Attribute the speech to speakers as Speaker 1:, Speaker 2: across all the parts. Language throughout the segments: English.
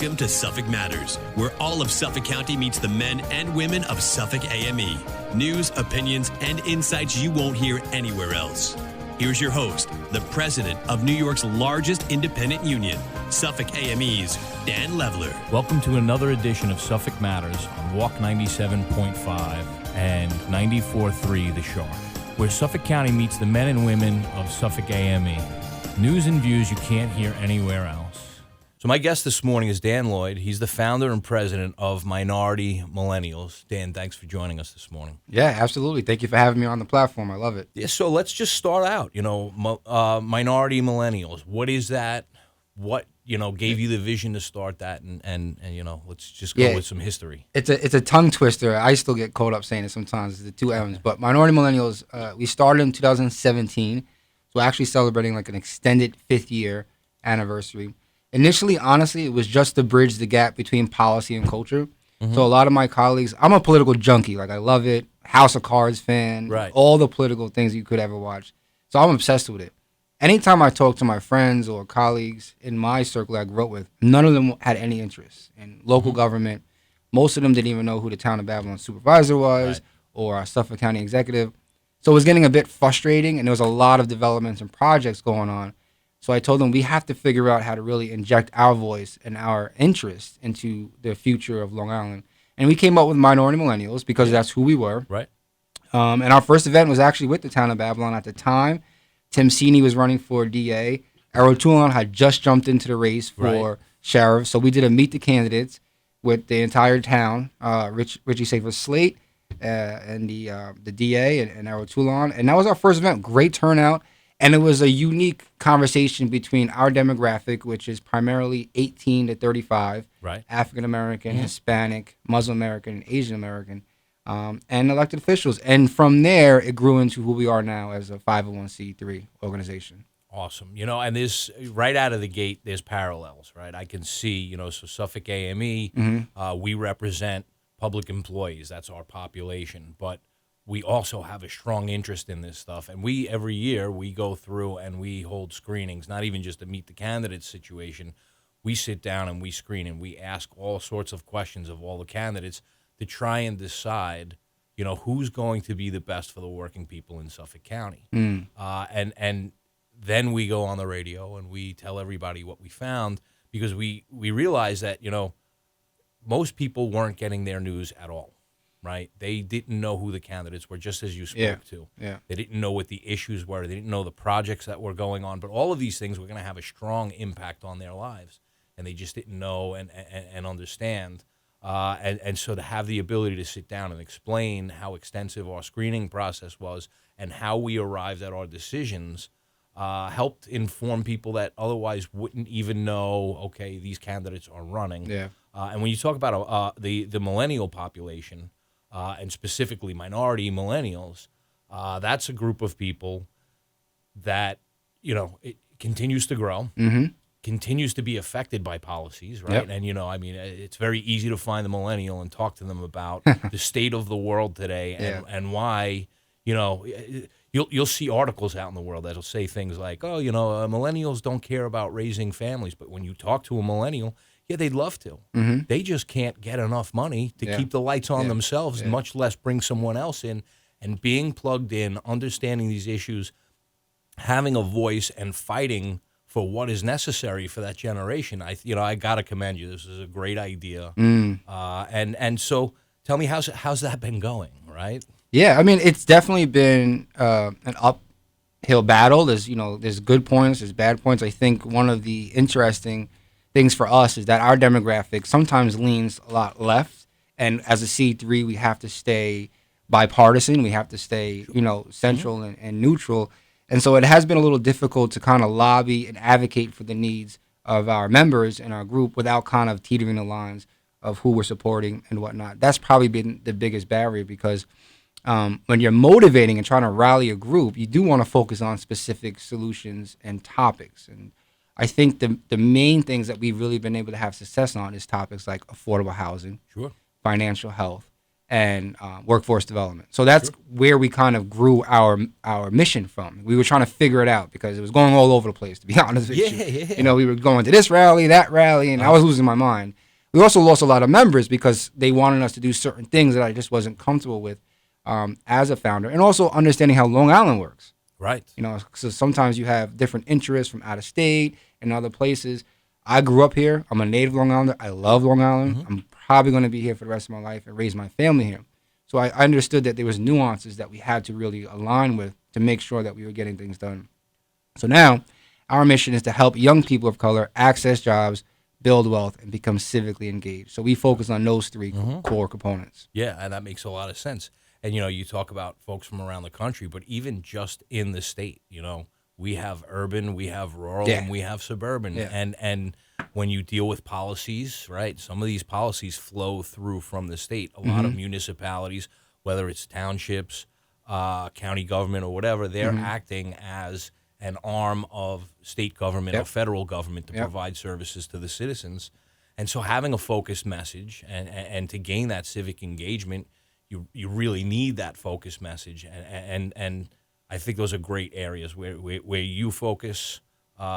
Speaker 1: Welcome to Suffolk Matters, where all of Suffolk County meets the men and women of Suffolk AME. News, opinions, and insights you won't hear anywhere else. Here's your host, the president of New York's largest independent union, Suffolk AME's Dan Levler.
Speaker 2: Welcome to another edition of Suffolk Matters on Walk 97.5 and 94.3 The Shark, where Suffolk County meets the men and women of Suffolk AME. News and views you can't hear anywhere else. So my guest this morning is Dan Lloyd. He's the founder and president of Minority Millennials. Dan, thanks for joining us this morning.
Speaker 3: Yeah, absolutely. Thank you for having me on the platform. I love it.
Speaker 2: Yeah, so let's just start out. Minority Millennials. What is that? What gave you the vision to start that? And let's just go with some history.
Speaker 3: It's a tongue twister. I still get caught up saying it sometimes. It's the two M's. But Minority Millennials, we started in 2017. So we're actually celebrating like an extended 5th year anniversary. Initially, honestly, it was just to bridge the gap between policy and culture. Mm-hmm. So a lot of my colleagues, I'm a political junkie. Like, I love it. House of Cards fan.
Speaker 2: Right.
Speaker 3: All the political things you could ever watch. So I'm obsessed with it. Anytime I talk to my friends or colleagues in my circle I grew up with, none of them had any interest in local government. Most of them didn't even know who the Town of Babylon supervisor was or our Suffolk County executive. So it was getting a bit frustrating, and there was a lot of developments and projects going on. So I told them we have to figure out how to really inject our voice and our interest into the future of Long Island. And we came up with Minority Millennials because that's who we were.
Speaker 2: Right.
Speaker 3: And our first event was actually with the Town of Babylon at the time. Tim Sini was running for DA. Errol Toulon had just jumped into the race for sheriff. So we did a meet the candidates with the entire town, Richie Safer Slate, and the DA and Errol Toulon. And that was our first event. Great turnout. And it was a unique conversation between our demographic, which is primarily 18 to 35, African-American, Hispanic, Muslim American, and Asian American, and elected officials. And from there, it grew into who we are now as a 501c3 organization.
Speaker 2: Awesome. And there's, right out of the gate, there's parallels, right? I can see, so Suffolk AME, we represent public employees. That's our population. But we also have a strong interest in this stuff. And every year, we go through and we hold screenings, not even just to meet the candidates situation. We sit down and we screen and we ask all sorts of questions of all the candidates to try and decide, who's going to be the best for the working people in Suffolk County. And then we go on the radio and we tell everybody what we found, because we realize that, most people weren't getting their news at all. Right? They didn't know who the candidates were, just as you spoke to.
Speaker 3: Yeah.
Speaker 2: They didn't know what the issues were. They didn't know the projects that were going on. But all of these things were going to have a strong impact on their lives. And they just didn't know and understand. And so to have the ability to sit down and explain how extensive our screening process was and how we arrived at our decisions helped inform people that otherwise wouldn't even know, okay, these candidates are running.
Speaker 3: Yeah.
Speaker 2: And when you talk about the millennial population, and specifically minority millennials, that's a group of people that, it continues to grow, continues to be affected by policies, right?
Speaker 3: Yep.
Speaker 2: And, it's very easy to find the millennial and talk to them about the state of the world today and why, you'll see articles out in the world that'll say things like, millennials don't care about raising families. But when you talk to a millennial, yeah, they'd love to. They just can't get enough money to keep the lights on themselves, much less bring someone else in. And being plugged in, understanding these issues, having a voice, and fighting for what is necessary for that generation. I got to commend you. This is a great idea. And so tell me, how's that been going, right?
Speaker 3: Yeah, it's definitely been an uphill battle. There's good points, there's bad points. I think one of the interesting things for us is that our demographic sometimes leans a lot left, and as a C3, we have to stay bipartisan. We have to stay, central and neutral, and so it has been a little difficult to kind of lobby and advocate for the needs of our members in our group without kind of teetering the lines of who we're supporting and whatnot. That's probably been the biggest barrier, because when you're motivating and trying to rally a group, you do want to focus on specific solutions and topics. And I think the main things that we've really been able to have success on is topics like affordable housing, financial health, and workforce development. So that's where we kind of grew our mission from. We were trying to figure it out because it was going all over the place, to be honest with you.
Speaker 2: Yeah.
Speaker 3: You know, we were going to this rally, that rally, and I was losing my mind. We also lost a lot of members because they wanted us to do certain things that I just wasn't comfortable with as a founder, and also understanding how Long Island works.
Speaker 2: Right.
Speaker 3: You know, so sometimes you have different interests from out of state and other places. I grew up here. I'm a native Long Islander. I love Long Island. I'm probably going to be here for the rest of my life and raise my family here. So I understood that there was nuances that we had to really align with to make sure that we were getting things done. So now our mission is to help young people of color access jobs, build wealth, and become civically engaged. So we focus on those three core components.
Speaker 2: Yeah, and that makes a lot of sense. And, you know, you talk about folks from around the country, but even just in the state, you know, we have urban, we have rural, and we have suburban.
Speaker 3: Yeah.
Speaker 2: And when you deal with policies, right, some of these policies flow through from the state. A lot of municipalities, whether it's townships, county government, or whatever, they're acting as an arm of state government or federal government to provide services to the citizens. And so having a focused message and to gain that civic engagement, you really need that focused message. And I think those are great areas where you focus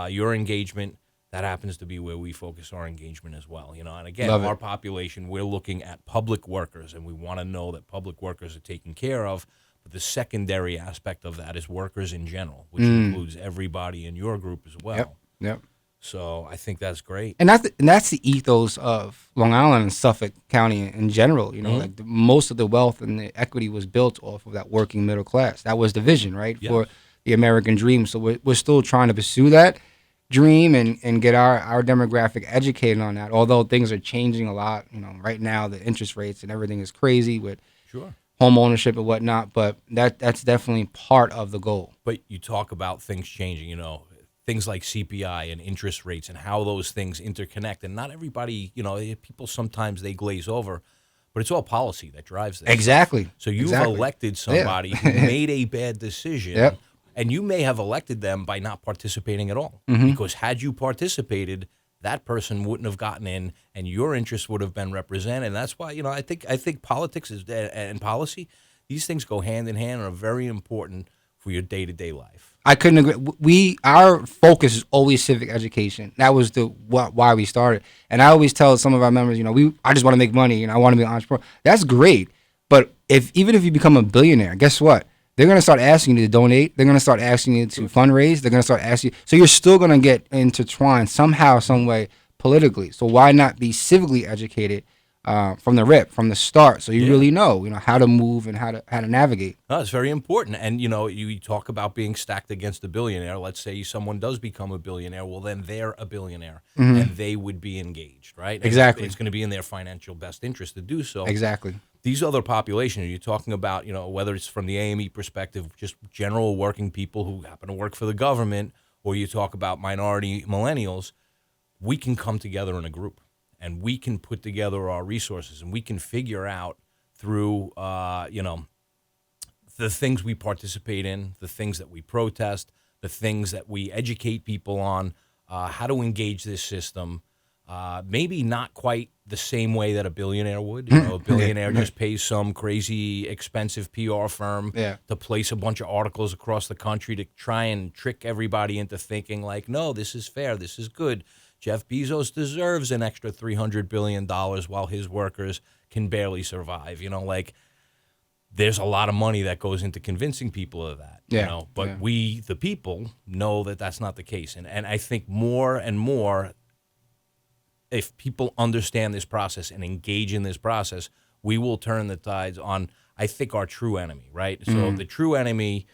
Speaker 2: your engagement. That happens to be where we focus our engagement as well. You know, and again, our population, we're looking at public workers, and we want to know that public workers are taken care of. But the secondary aspect of that is workers in general, which includes everybody in your group as well.
Speaker 3: Yep.
Speaker 2: So I think that's great.
Speaker 3: And that's the ethos of Long Island and Suffolk County in general. You know, like most of the wealth and the equity was built off of that working middle class. That was the vision, right, for the American dream. So we're still trying to pursue that dream and get our demographic educated on that. Although things are changing a lot, you know, right now the interest rates and everything is crazy with home ownership and whatnot. But that's definitely part of the goal.
Speaker 2: But you talk about things changing, you know, things like CPI and interest rates and how those things interconnect. And not everybody, you know, people sometimes they glaze over, but it's all policy that drives this.
Speaker 3: Exactly.
Speaker 2: So you've elected somebody who made a bad decision, and you may have elected them by not participating at all. Because had you participated, that person wouldn't have gotten in, and your interests would have been represented. And that's why, you know, I think politics and policy, these things go hand in hand and are very important for your day-to-day life.
Speaker 3: I couldn't agree. Our focus is always civic education. That was why we started. And I always tell some of our members, you know, I just want to make money and I want to be an entrepreneur. That's great. But even if you become a billionaire, guess what? They're going to start asking you to donate. They're going to start asking you to fundraise. They're going to start asking you. So you're still going to get intertwined somehow, some way politically. So why not be civically educated from the rip, from the start, so you really know, how to move and how to navigate.
Speaker 2: No, it's very important. And, you talk about being stacked against a billionaire. Let's say someone does become a billionaire. Well, then they're a billionaire, and they would be engaged, right? And
Speaker 3: Exactly.
Speaker 2: It's going to be in their financial best interest to do so.
Speaker 3: Exactly.
Speaker 2: These other populations, you're talking about, whether it's from the AME perspective, just general working people who happen to work for the government, or you talk about minority millennials, we can come together in a group. And we can put together our resources, and we can figure out through, the things we participate in, the things that we protest, the things that we educate people on, how to engage this system. Maybe not quite the same way that a billionaire would. A billionaire just pays some crazy expensive PR firm to place a bunch of articles across the country to try and trick everybody into thinking like, no, this is fair, this is good. Jeff Bezos deserves an extra $300 billion while his workers can barely survive. There's a lot of money that goes into convincing people of that. But we, the people, know that that's not the case. And I think more and more, if people understand this process and engage in this process, we will turn the tides on, I think, our true enemy, right? So the true enemy,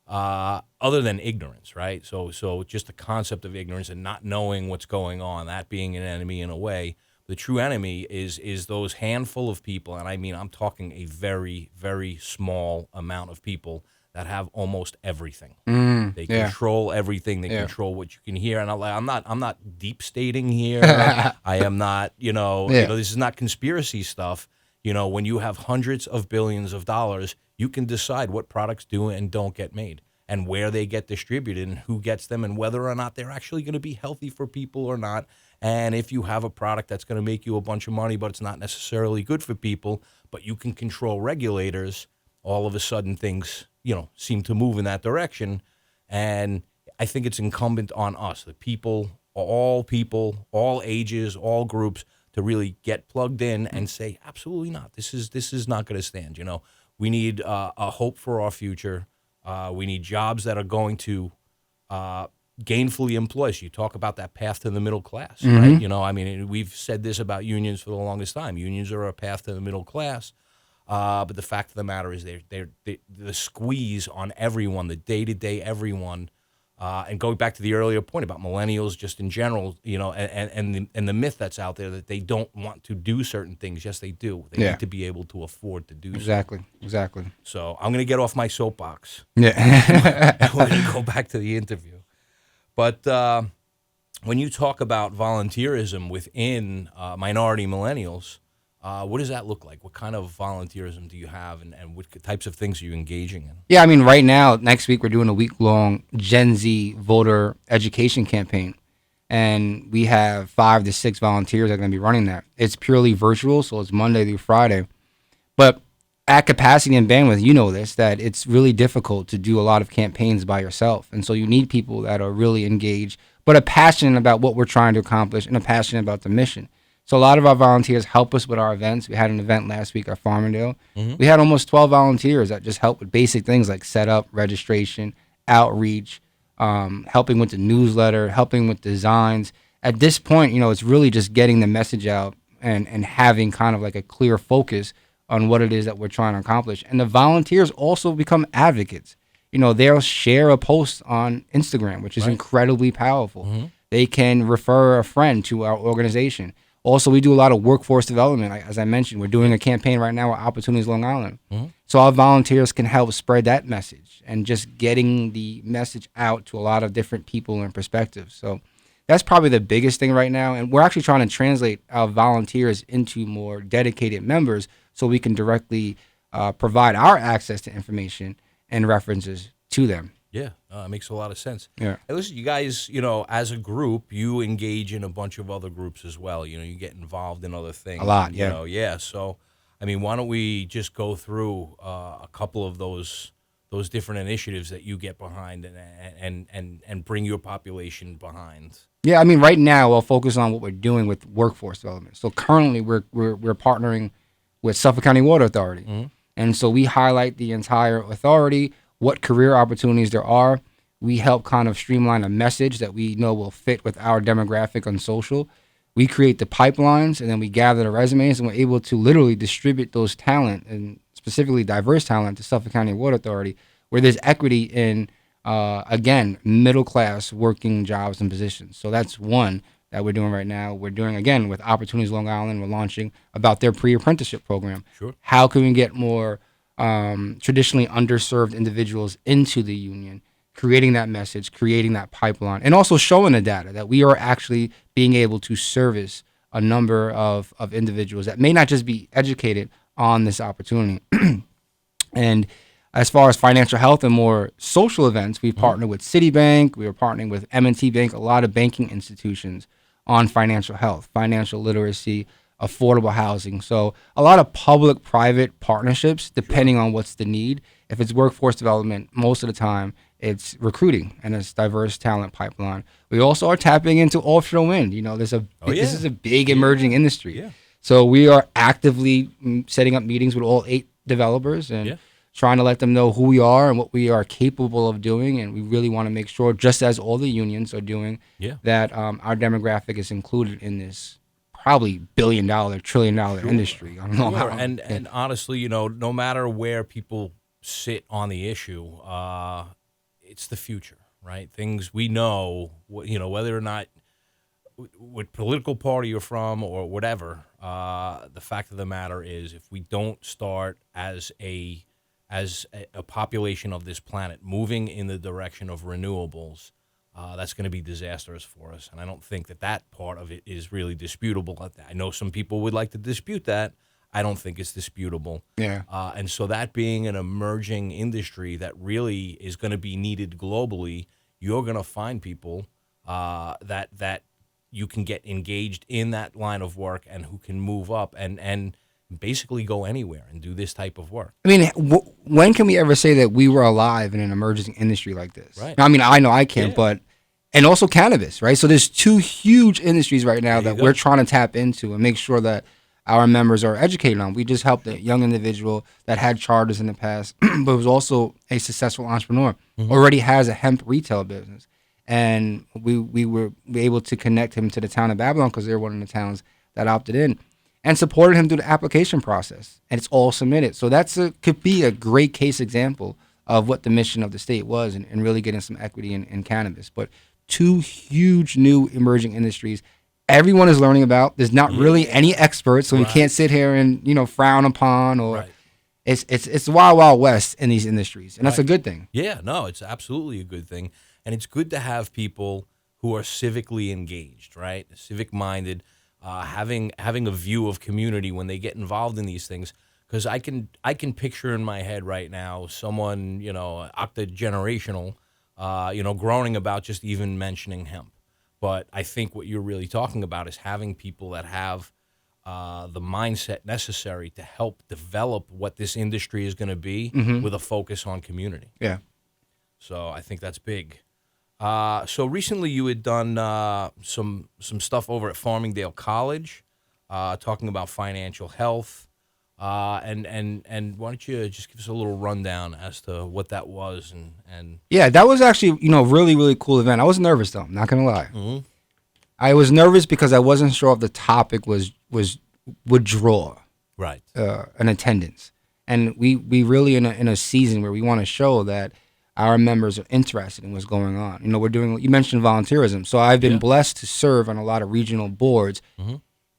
Speaker 2: other than ignorance, right? So just the concept of ignorance and not knowing what's going on, that being an enemy in a way. The true enemy is those handful of people, and I mean, I'm talking a very, very small amount of people that have almost everything. They control everything. They control what you can hear. And I'm not deep stating here. I am not. This is not conspiracy stuff. When you have hundreds of billions of dollars, you can decide what products do and don't get made, and where they get distributed, and who gets them, and whether or not they're actually going to be healthy for people or not. And if you have a product that's going to make you a bunch of money, but it's not necessarily good for people, but you can control regulators, all of a sudden things, seem to move in that direction. And I think it's incumbent on us, the people, all ages, all groups, to really get plugged in and say, absolutely not. This is not going to stand. We need a hope for our future. We need jobs that are going to gainfully employ us. You talk about that path to the middle class, right? We've said this about unions for the longest time. Unions are a path to the middle class. But the fact of the matter is they're the squeeze on everyone, the day-to-day everyone. And going back to the earlier point about millennials just in general, and the myth that's out there that they don't want to do certain things. Yes, they do. They need to be able to afford to do
Speaker 3: Exactly.
Speaker 2: So I'm going to get off my soapbox.
Speaker 3: Yeah.
Speaker 2: And we're going to go back to the interview. But when you talk about volunteerism within minority millennials, what does that look like? What kind of volunteerism do you have, and what types of things are you engaging in?
Speaker 3: Yeah, right now, next week, we're doing a week-long Gen Z voter education campaign. And we have 5 to 6 volunteers that are going to be running that. It's purely virtual, so it's Monday through Friday. But at capacity and bandwidth, you know this, that it's really difficult to do a lot of campaigns by yourself. And so you need people that are really engaged, but are passionate about what we're trying to accomplish and are passionate about the mission. So a lot of our volunteers help us with our events. We had an event last week at Farmingdale. Mm-hmm. We had almost 12 volunteers that just help with basic things like setup, registration, outreach, helping with the newsletter, helping with designs. At this point, it's really just getting the message out and having kind of like a clear focus on what it is that we're trying to accomplish. And the volunteers also become advocates. They'll share a post on Instagram, which is incredibly powerful. Mm-hmm. They can refer a friend to our organization. Also, we do a lot of workforce development. As I mentioned, we're doing a campaign right now with Opportunities Long Island. Mm-hmm. So our volunteers can help spread that message and just getting the message out to a lot of different people and perspectives. So that's probably the biggest thing right now. And we're actually trying to translate our volunteers into more dedicated members so we can directly provide our access to information and references to them.
Speaker 2: Yeah, it makes a lot of sense.
Speaker 3: Yeah.
Speaker 2: Hey, listen, you guys, as a group, you engage in a bunch of other groups as well. You get involved in other things.
Speaker 3: A lot,
Speaker 2: and,
Speaker 3: yeah.
Speaker 2: Yeah. So, why don't we just go through a couple of those different initiatives that you get behind and bring your population behind?
Speaker 3: Yeah, right now I'll focus on what we're doing with workforce development. So currently we're partnering with Suffolk County Water Authority. Mm-hmm. And so we highlight the entire authority, what career opportunities there are. We help kind of streamline a message that we know will fit with our demographic on social. We create the pipelines, and then we gather the resumes, and we're able to literally distribute those talent, and specifically diverse talent, to Suffolk County Water Authority, where there's equity in, again, middle-class working jobs and positions. So that's one that we're doing right now. We're doing, again, with Opportunities Long Island, we're launching about their pre-apprenticeship program.
Speaker 2: Sure.
Speaker 3: How can we get more traditionally underserved individuals into the union, creating that message, creating that pipeline, and also showing the data that we are actually being able to service a number of individuals that may not just be educated on this opportunity. And as far as financial health and more social events, we've partnered with Citibank, we are partnering with M&T Bank, a lot of banking institutions on financial health, financial literacy, affordable housing. So a lot of public-private partnerships, depending on what's the need. If it's workforce development, most of the time it's recruiting and it's diverse talent pipeline. We also are tapping into offshore wind. This is a big emerging industry.
Speaker 2: Yeah.
Speaker 3: So we are actively setting up meetings with all 8 developers and trying to let them know who we are and what we are capable of doing. And we really want to make sure, just as all the unions are doing, that our demographic is included in this probably billion-dollar, trillion-dollar industry.
Speaker 2: And honestly, no matter where people sit on the issue, it's the future, right? Things we know, whether or not what political party you're from or whatever, the fact of the matter is, if we don't start as a population of this planet moving in the direction of renewables, that's going to be disastrous for us. And I don't think that part of it is really disputable. I know some people would like to dispute that. I don't think it's disputable.
Speaker 3: Yeah.
Speaker 2: And so that being an emerging industry that really is going to be needed globally, you're going to find people that you can get engaged in that line of work and who can move up and basically go anywhere and do this type of work.
Speaker 3: I mean, when can we ever say that we were alive in an emerging industry like this?
Speaker 2: Right.
Speaker 3: I mean, I know I can't,
Speaker 2: Yeah.
Speaker 3: but and also cannabis, right? So there's two huge industries right now
Speaker 2: There you
Speaker 3: that
Speaker 2: go.
Speaker 3: we're trying to tap into and make sure that our members are educated on. We just helped a young individual that had charters in the past, but was also a successful entrepreneur, already has a hemp retail business. And we were able to connect him to the town of Babylon because they're one of the towns that opted in and supported him through the application process. And it's all submitted. So could be a great case example of what the mission of the state was and really getting some equity in cannabis. But two huge new emerging industries everyone is learning about. There's not really any experts, so we can't sit here and frown upon or it's the wild, wild west in these industries, and that's a good thing.
Speaker 2: Yeah, no, it's absolutely a good thing, and it's good to have people who are civically engaged, right? Civic minded, having a view of community when they get involved in these things. Because I can picture in my head right now someone octogenerational, groaning about just even mentioning hemp. But I think what you're really talking about is having people that have the mindset necessary to help develop what this industry is going to be with a focus on community.
Speaker 3: Yeah.
Speaker 2: So I think that's big. So recently you had done some stuff over at Farmingdale College, talking about financial health. And why don't you just give us a little rundown as to what that was and
Speaker 3: Yeah, that was actually, really, really cool event. I was nervous though, I'm not gonna lie.
Speaker 2: Mm-hmm.
Speaker 3: I was nervous because I wasn't sure if the topic would draw
Speaker 2: right.
Speaker 3: an attendance. And we really in a season where we want to show that our members are interested in what's going on. You mentioned volunteerism. So I've been blessed to serve on a lot of regional boards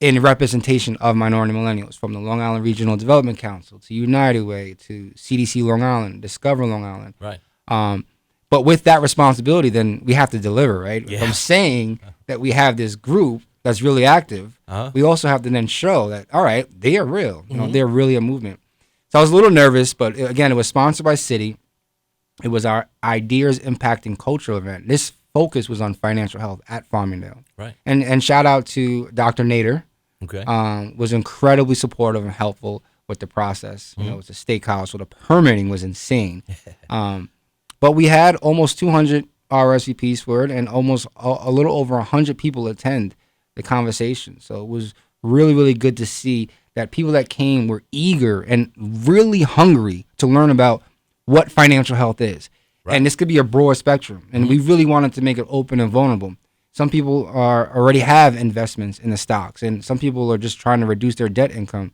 Speaker 3: in representation of minority millennials, from the Long Island Regional Development Council to United Way to CDC Long Island, Discover Long Island.
Speaker 2: Right.
Speaker 3: But with that responsibility, then we have to deliver, right?
Speaker 2: Yeah.
Speaker 3: If I'm saying that we have this group that's really active, we also have to then show that, all right, they are real. They're really a movement. So I was a little nervous, but again, it was sponsored by Citi. It was our Ideas Impacting Cultural event. This focus was on financial health at Farmingdale.
Speaker 2: Right.
Speaker 3: And shout out to Dr. Nader.
Speaker 2: Okay.
Speaker 3: Was incredibly supportive and helpful with the process. It's a steakhouse, so the permitting was insane. But we had almost 200 RSVPs for it, and almost a little over 100 people attend the conversation. So it was really, really good to see that people that came were eager and really hungry to learn about what financial health is. Right. And this could be a broad spectrum, and we really wanted to make it open and vulnerable. Some people already have investments in the stocks, and some people are just trying to reduce their debt income.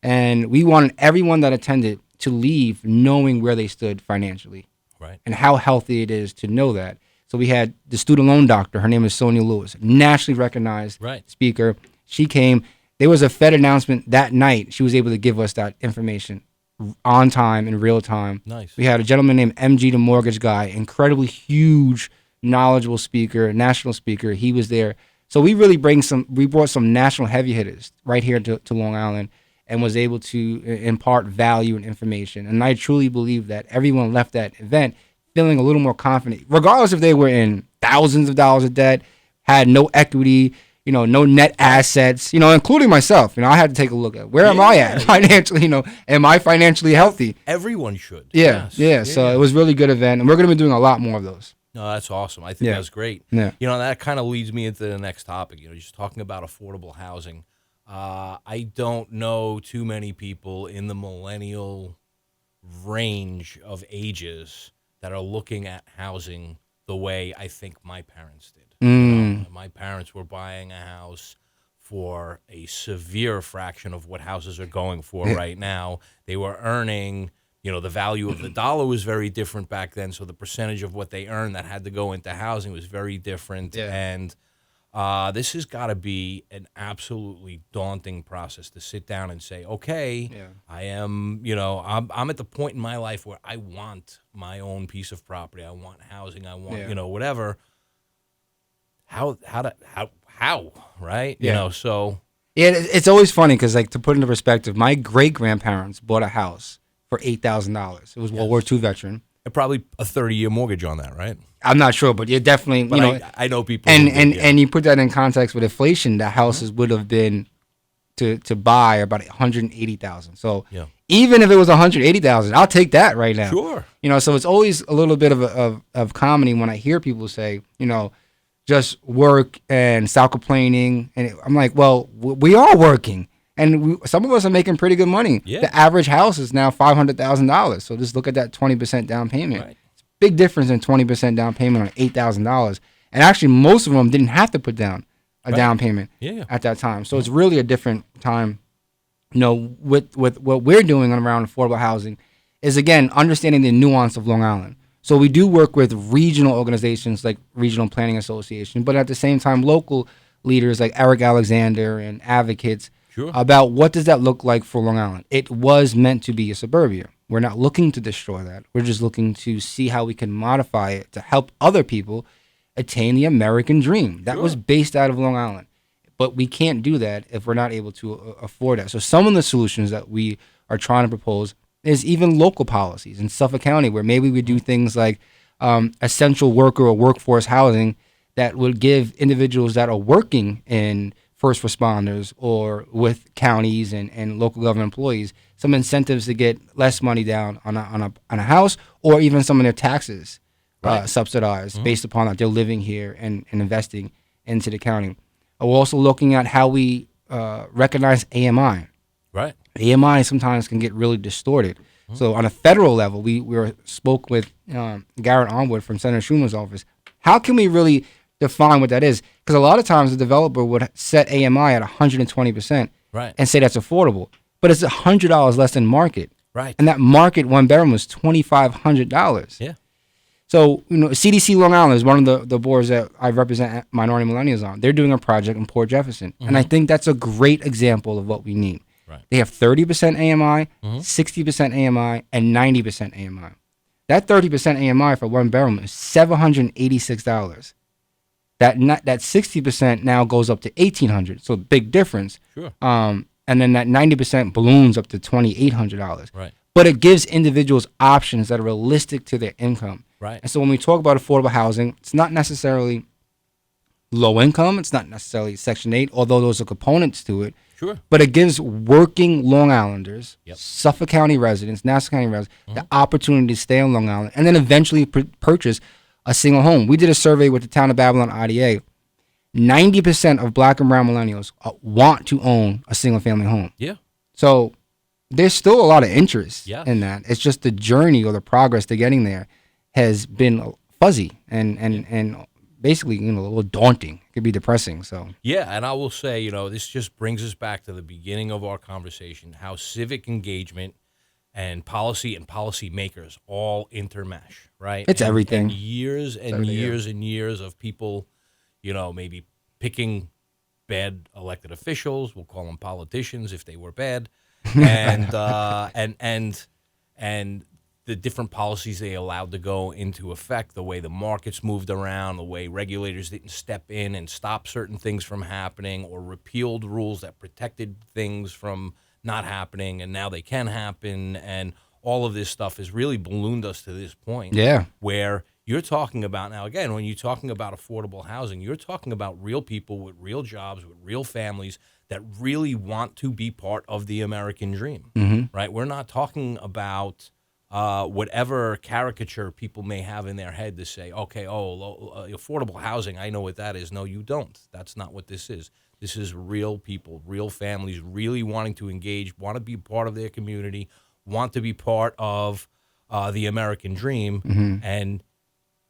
Speaker 3: And we wanted everyone that attended to leave knowing where they stood financially,
Speaker 2: right,
Speaker 3: and how healthy it is to know that. So we had the student loan doctor. Her name is Sonia Lewis, nationally recognized speaker. She came. There was a Fed announcement that night. She was able to give us that information on time, in real time.
Speaker 2: Nice.
Speaker 3: We had a gentleman named MG, the mortgage guy, incredibly huge, knowledgeable speaker, national speaker. He was there. So we really brought some national heavy hitters right here to Long Island, and was able to impart value and information. And I truly believe that everyone left that event feeling a little more confident, regardless if they were in thousands of dollars of debt, had no equity, no net assets, including myself. I had to take a look at where am I at financially, am I financially healthy?
Speaker 2: Everyone should.
Speaker 3: Yeah. So it was a really good event, and we're going to be doing a lot more of those.
Speaker 2: No, that's awesome. I think that's great.
Speaker 3: Yeah.
Speaker 2: That kind of leads me into the next topic, just talking about affordable housing. I don't know too many people in the millennial range of ages that are looking at housing the way I think my parents did. My parents were buying a house for a severe fraction of what houses are going for right now. They were earning, the value of the dollar was very different back then, so the percentage of what they earned that had to go into housing was very different.
Speaker 3: Yeah.
Speaker 2: And this has got to be an absolutely daunting process to sit down and say, okay, I am, I'm at the point in my life where I want my own piece of property. I want housing. I want, whatever. How, right?
Speaker 3: Yeah.
Speaker 2: So.
Speaker 3: Yeah, it's always funny because, to put into perspective, my great-grandparents bought a house for $8,000. It was World War II veteran.
Speaker 2: And probably a 30-year mortgage on that, right?
Speaker 3: I'm not sure, but you're definitely,
Speaker 2: But I know people.
Speaker 3: and you put that in context with inflation, the houses would have been to buy about 180,000. So even if it was 180,000, I'll take that right now.
Speaker 2: Sure.
Speaker 3: So it's always a little bit of comedy when I hear people say, just work and stop complaining. And I'm like, well, we are working. And some of us are making pretty good money.
Speaker 2: Yeah.
Speaker 3: The average house is now $500,000. So just look at that 20% down payment.
Speaker 2: Right.
Speaker 3: It's a big difference in 20% down payment on $8,000. And actually, most of them didn't have to put down a down payment at that time. So it's really a different time. With what we're doing around affordable housing is, again, understanding the nuance of Long Island. So we do work with regional organizations like Regional Planning Association, but at the same time, local leaders like Eric Alexander and advocates about what does that look like for Long Island. It was meant to be a suburbia. We're not looking to destroy that. We're just looking to see how we can modify it to help other people attain the American dream. That was based out of Long Island. But we can't do that if we're not able to afford that. So some of the solutions that we are trying to propose is even local policies in Suffolk County, where maybe we do things like essential worker or workforce housing that would give individuals that are working in first responders or with counties and local government employees some incentives to get less money down on a house, or even some of their taxes subsidized based upon that they're living here and investing into the county. We're also looking at how we recognize AMI.
Speaker 2: Right.
Speaker 3: AMI sometimes can get really distorted. So on a federal level, we spoke with Garrett Onwood from Senator Schumer's office. How can we really define what that is? Because a lot of times the developer would set AMI at 120% and say that's affordable. But it's $100 less than market.
Speaker 2: Right.
Speaker 3: And that market one bedroom was $2,500.
Speaker 2: Yeah.
Speaker 3: So, CDC Long Island is one of the boards that I represent minority millennials on. They're doing a project in Port Jefferson. And I think that's a great example of what we need.
Speaker 2: Right.
Speaker 3: They have 30% AMI, 60% AMI, and 90% AMI. That 30% AMI for one bedroom is $786. That 60% now goes up to $1,800. So big difference.
Speaker 2: Sure.
Speaker 3: And then that 90% balloons up to $2,800.
Speaker 2: Right.
Speaker 3: But it gives individuals options that are realistic to their income.
Speaker 2: Right.
Speaker 3: And so when we talk about affordable housing, it's not necessarily low income. It's not necessarily Section 8, although those are components to it.
Speaker 2: Sure.
Speaker 3: But it gives working Long Islanders,
Speaker 2: Yep.
Speaker 3: Suffolk County residents, Nassau County residents, the opportunity to stay on Long Island and then eventually purchase a single home. We did a survey with the Town of Babylon IDA. 90% of black and brown millennials want to own a single family home.
Speaker 2: Yeah.
Speaker 3: So there's still a lot of interest
Speaker 2: Yeah.
Speaker 3: in that. It's just the journey or the progress to getting there has been fuzzy and basically, a little daunting. It could be depressing. So
Speaker 2: Yeah, and I will say, this just brings us back to the beginning of our conversation, how civic engagement and policy and policymakers all intermesh, right?
Speaker 3: It's everything.
Speaker 2: And years and years and years of people, maybe picking bad elected officials. We'll call them politicians if they were bad, and and the different policies they allowed to go into effect, the way the markets moved around, the way regulators didn't step in and stop certain things from happening, or repealed rules that protected things from not happening, and now they can happen, and all of this stuff has really ballooned us to this point.
Speaker 3: Yeah.
Speaker 2: Where you're talking about now, again, when you're talking about affordable housing, you're talking about real people with real jobs, with real families that really want to be part of the American dream, right? We're not talking about whatever caricature people may have in their head to say, okay, affordable housing, I know what that is. No, you don't. That's not what this is. This is real people, real families really wanting to engage, want to be part of their community, want to be part of the American dream, and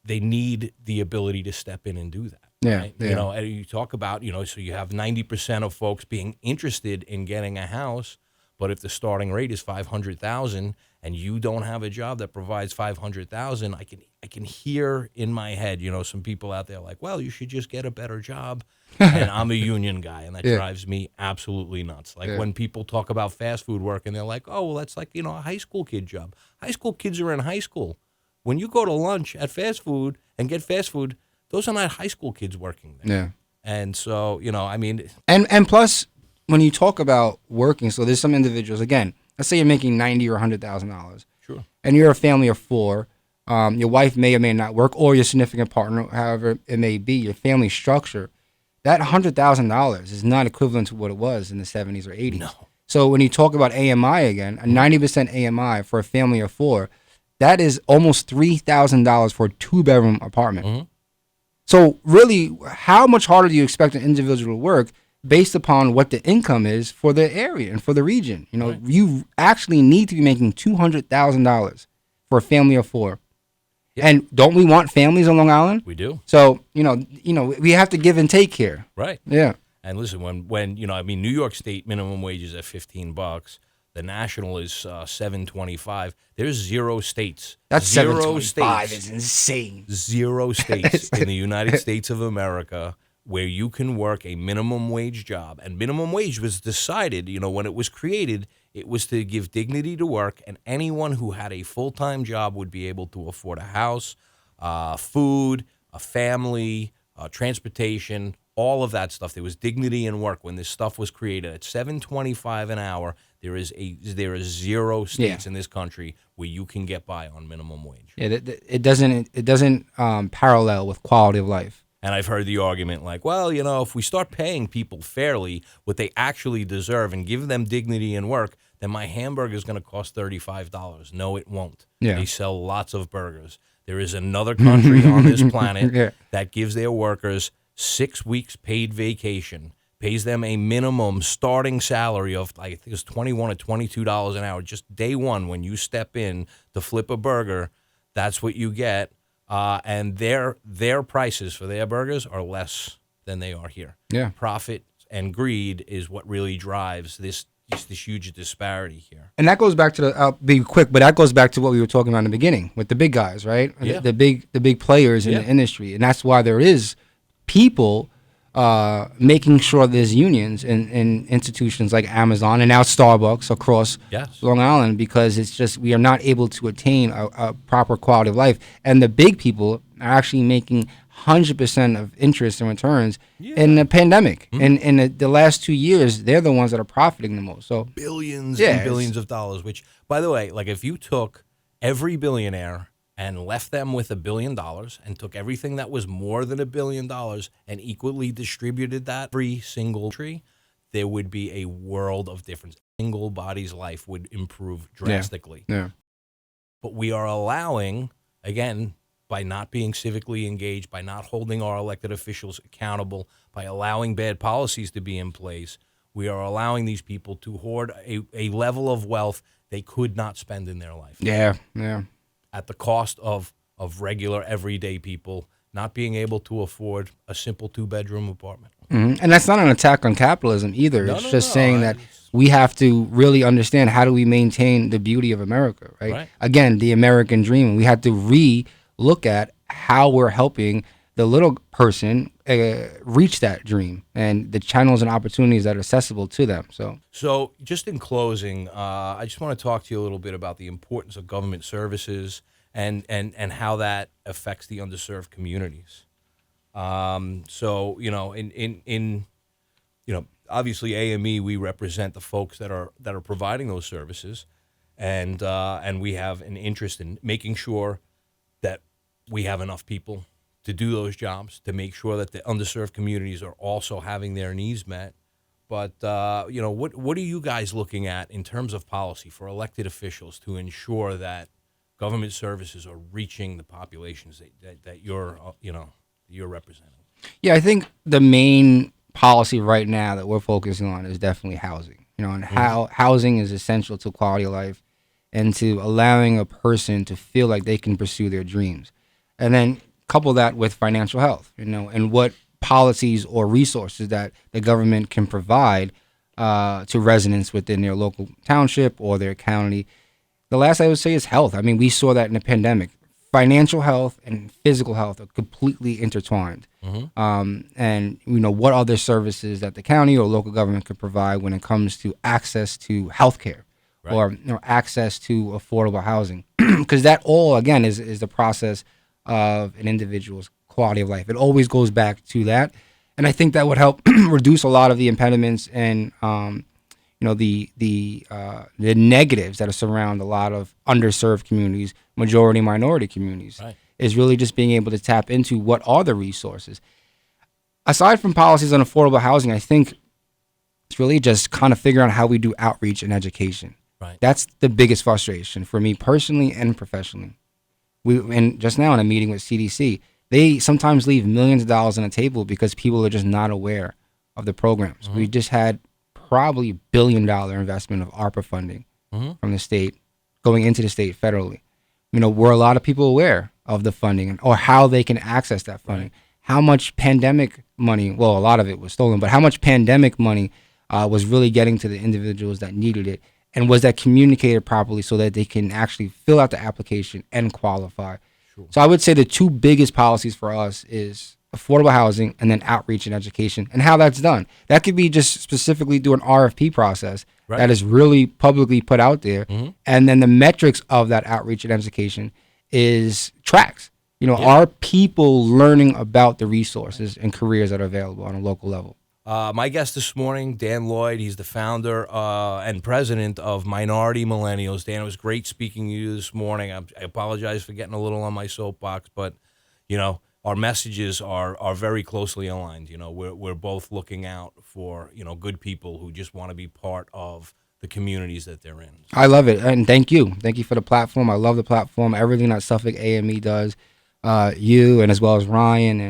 Speaker 2: they need the ability to step in and do that.
Speaker 3: Yeah,
Speaker 2: right?
Speaker 3: yeah.
Speaker 2: And you talk about, so you have 90% of folks being interested in getting a house, but if the starting rate is $500,000 and you don't have a job that provides $500,000, I can hear in my head, some people out there like, well, you should just get a better job. And I'm a union guy, and that drives me absolutely nuts. Like when people talk about fast food work, and they're like, oh, well, that's like, a high school kid job. High school kids are in high school. When you go to lunch at fast food and get fast food, those are not high school kids working there.
Speaker 3: Yeah.
Speaker 2: And so,
Speaker 3: And plus, when you talk about working, so there's some individuals, again, let's say you're making $90,000 or $100,000.
Speaker 2: Sure.
Speaker 3: And you're a family of four. your wife may or may not work, or your significant partner, however it may be, your family structure, that $100,000 is not equivalent to what it was in the 70s or 80s.
Speaker 2: No.
Speaker 3: So when you talk about AMI again, a 90% AMI for a family of four, that is almost $3,000 for a 2-bedroom apartment.
Speaker 2: Mm-hmm.
Speaker 3: So really, how much harder do you expect an individual to work based upon what the income is for the area and for the region? You know,
Speaker 2: Right.
Speaker 3: you actually need to be making $200,000 for a family of four.
Speaker 2: Yep.
Speaker 3: And don't we want families on Long Island?
Speaker 2: We do.
Speaker 3: So, you know, we have to give and take here.
Speaker 2: Right.
Speaker 3: Yeah.
Speaker 2: And listen, when you know, I mean, New York State minimum wage is at $15. The national is $7.25. There's 0 states.
Speaker 3: That's
Speaker 2: zero
Speaker 3: $7.25
Speaker 2: states.
Speaker 3: is insane.
Speaker 2: 0 states in the United States of America where you can work a minimum wage job. And minimum wage was decided, you know, when it was created, it was to give dignity to work, and anyone who had a full-time job would be able to afford a house, food, a family, transportation, all of that stuff. There was dignity in work when this stuff was created. At $7.25 an hour, there is 0 states in this country where you can get by on minimum wage.
Speaker 3: Yeah, it doesn't parallel with quality of life.
Speaker 2: And I've heard the argument like, well, you know, if we start paying people fairly what they actually deserve and give them dignity in work, then my hamburger is going to cost $35. No, it won't.
Speaker 3: Yeah.
Speaker 2: They sell lots of burgers. There is another country on this planet that gives their workers 6 weeks paid vacation, pays them a minimum starting salary of, I think it's $21 or $22 an hour, just day one when you step in to flip a burger. That's what you get. And their prices for their burgers are less than they are here.
Speaker 3: Yeah.
Speaker 2: Profit and greed is what really drives this huge disparity here.
Speaker 3: And that goes back to I'll be quick, but that goes back to what we were talking about in the beginning with the big guys, right?
Speaker 2: Yeah.
Speaker 3: The big players in the industry. And that's why there is people making sure there's unions in institutions like Amazon and now Starbucks across Long Island, because it's just we are not able to attain a proper quality of life. And the big people are actually making 100% of interest and returns in the pandemic. And in the last 2 years, they're the ones that are profiting the most. So
Speaker 2: billions and billions of dollars, which, by the way, like if you took every billionaire and left them with $1 billion and took everything that was more than $1 billion and equally distributed that every single tree, there would be a world of difference. Single body's life would improve drastically.
Speaker 3: Yeah.
Speaker 2: But we are allowing, again, by not being civically engaged, by not holding our elected officials accountable, by allowing bad policies to be in place, we are allowing these people to hoard a level of wealth they could not spend in their life.
Speaker 3: Yeah.
Speaker 2: At the cost of regular, everyday people not being able to afford a simple 2-bedroom apartment.
Speaker 3: Mm-hmm. And that's not an attack on capitalism either. It's just saying that we have to really understand how do we maintain the beauty of America, right? Again, the American dream. We have to re-look at how we're helping the little person reach that dream and the channels and opportunities that are accessible to them. So
Speaker 2: just in closing, I just want to talk to you a little bit about the importance of government services and how that affects the underserved communities. So, you know, in obviously AME, we represent the folks that are providing those services, and we have an interest in making sure that we have enough people to do those jobs, to make sure that the underserved communities are also having their needs met. But, what are you guys looking at in terms of policy for elected officials to ensure that government services are reaching the populations that you're representing?
Speaker 3: Yeah, I think the main policy right now that we're focusing on is definitely housing, and how housing is essential to quality of life and to allowing a person to feel like they can pursue their dreams. And then couple that with financial health, and what policies or resources that the government can provide to residents within their local township or their county. The last I would say is health. I mean, we saw that in the pandemic. Financial health and physical health are completely intertwined. And, what other services that the county or local government could provide when it comes to access to health care or access to affordable housing. Because that all, again, is the process of an individual's quality of life. It always goes back to that. And I think that would help reduce a lot of the impediments and, the negatives that surround a lot of underserved communities, majority minority communities,
Speaker 2: Right.
Speaker 3: is really just being able to tap into what are the resources. Aside from policies on affordable housing, I think it's really just kind of figuring out how we do outreach and education.
Speaker 2: Right.
Speaker 3: That's the biggest frustration for me personally and professionally. And just now in a meeting with CDC, they sometimes leave millions of dollars on the table because people are just not aware of the programs. We just had probably $1 billion investment of ARPA funding from the state going into the state federally. Were a lot of people aware of the funding or how they can access that funding? Right. How much pandemic money, well, a lot of it was stolen, but how much pandemic money was really getting to the individuals that needed it? And was that communicated properly so that they can actually fill out the application and qualify? Sure. So I would say the two biggest policies for us is affordable housing and then outreach and education, and how that's done. That could be just specifically do an RFP process that is really publicly put out there. And then the metrics of that outreach and education is tracks. Are people learning about the resources and careers that are available on a local level?
Speaker 2: My guest this morning, Dan Lloyd, he's the founder and president of Minority Millennials. Dan, it was great speaking to you this morning. I apologize for getting a little on my soapbox, but, our messages are very closely aligned. We're both looking out for, good people who just want to be part of the communities that they're in.
Speaker 3: I love it, and thank you. Thank you for the platform. I love the platform, everything that Suffolk AME does, you and as well as Ryan,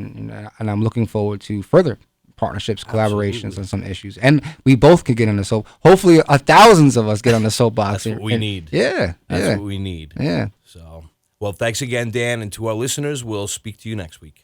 Speaker 3: and I'm looking forward to further partnerships, collaborations on some issues, and we both could get on the soap. Hopefully, thousands of us get on the soapbox.
Speaker 2: That's what we need.
Speaker 3: Yeah,
Speaker 2: that's what we need.
Speaker 3: Yeah.
Speaker 2: So, well, thanks again, Dan, and to our listeners, we'll speak to you next week.